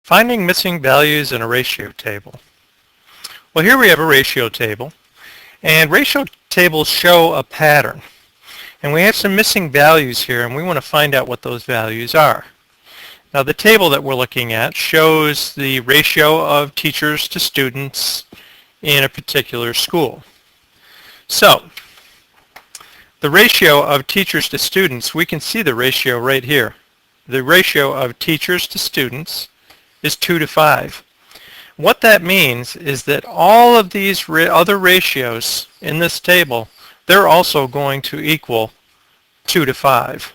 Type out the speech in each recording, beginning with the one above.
Finding missing values in a ratio table. Well, here we have a ratio table, and ratio tables show a pattern. And we have some missing values here, and we want to find out what those values are. Now, the table that we're looking at shows the ratio of teachers to students in a particular school. So, the ratio of teachers to students, we can see the ratio right here. The ratio of teachers to students is 2 to 5. What that means is that all of these other ratios in this table, they're also going to equal 2 to 5.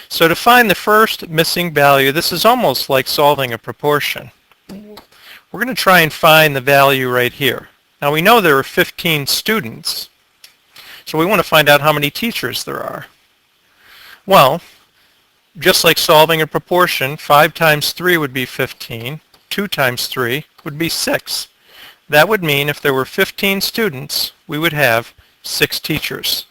So to find the first missing value, this is almost like solving a proportion. We're going to try and find the value right here. Now we know there are 15 students, so we want to find out how many teachers there are. Well, just like solving a proportion, 5 times 3 would be 15. 2 times 3 would be 6. That would mean if there were 15 students, we would have 6 teachers.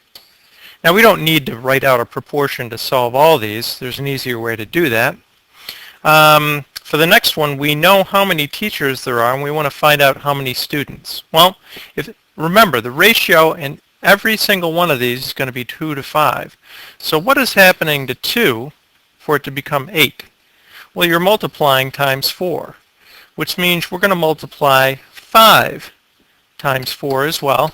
Now we don't need to write out a proportion to solve all these. There's an easier way to do that. For the next one, we know how many teachers there are, and we want to find out how many students. Well, remember, the ratio in every single one of these is going to be 2 to 5. So what is happening to 2 for it to become 8? Well, you're multiplying times 4, which means we're going to multiply 5 times 4 as well.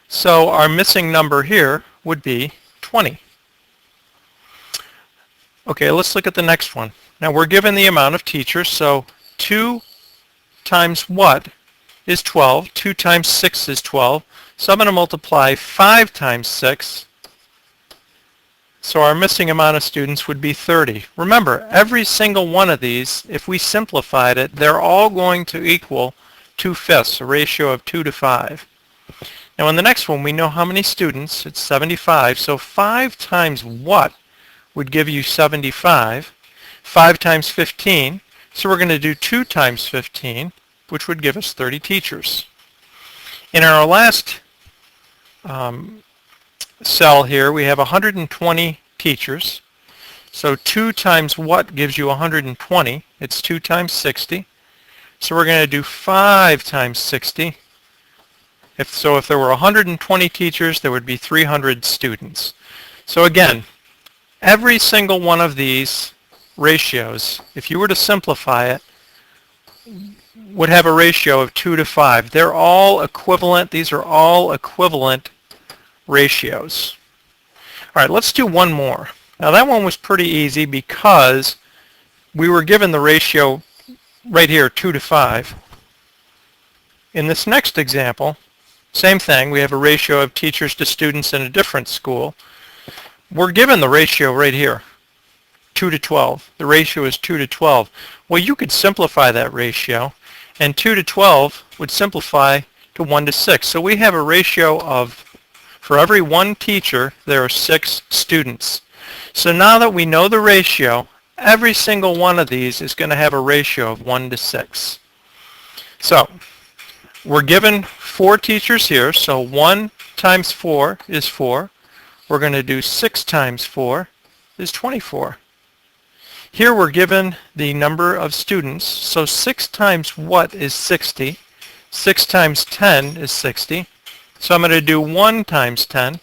So our missing number here would be 20. Okay, let's look at the next one. Now we're given the amount of teachers, so 2 times what is 12? 2 times 6 is 12. So I'm going to multiply 5 times 6. So our missing amount of students would be 30. Remember, every single one of these, if we simplified it, they're all going to equal 2/5, a ratio of 2 to 5. Now in the next one, we know how many students. It's 75. So 5 times what would give you 75? 5 times 15. So we're going to do 2 times 15, which would give us 30 teachers. In our last cell here, we have 120 teachers. So 2 times what gives you 120? It's 2 times 60. So we're going to do 5 times 60. If there were 120 teachers, there would be 300 students. So again, every single one of these ratios, if you were to simplify it, would have a ratio of 2 to 5. They're all equivalent. These are all equivalent ratios. All right, let's do one more. Now that one was pretty easy because we were given the ratio right here, 2 to 5. In this next example, same thing. We have a ratio of teachers to students in a different school. We're given the ratio right here, 2 to 12. The ratio is 2 to 12. Well, you could simplify that ratio, and 2 to 12 would simplify to 1 to 6. So we have a ratio of, for every one teacher, there are 6 students. So now that we know the ratio, every single one of these is going to have a ratio of 1 to 6. So we're given 4 teachers here, so 1 times 4 is 4. We're going to do 6 times 4 is 24. Here we're given the number of students, so 6 times what is 60? 6 times 10 is 60. So I'm going to do 1 times 10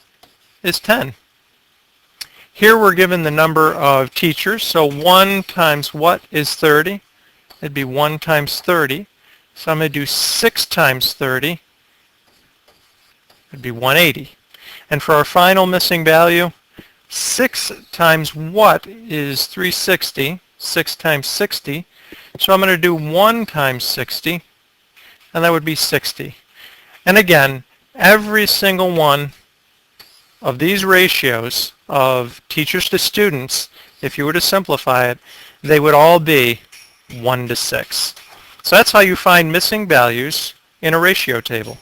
is 10. Here we're given the number of teachers, so 1 times what is 30? It'd be 1 times 30. So I'm going to do 6 times 30. It'd be 180. And for our final missing value, 6 times what is 360? 6 times 60. So I'm going to do 1 times 60, and that would be 60. And again, every single one of these ratios of teachers to students, if you were to simplify it, they would all be 1 to 6. So that's how you find missing values in a ratio table.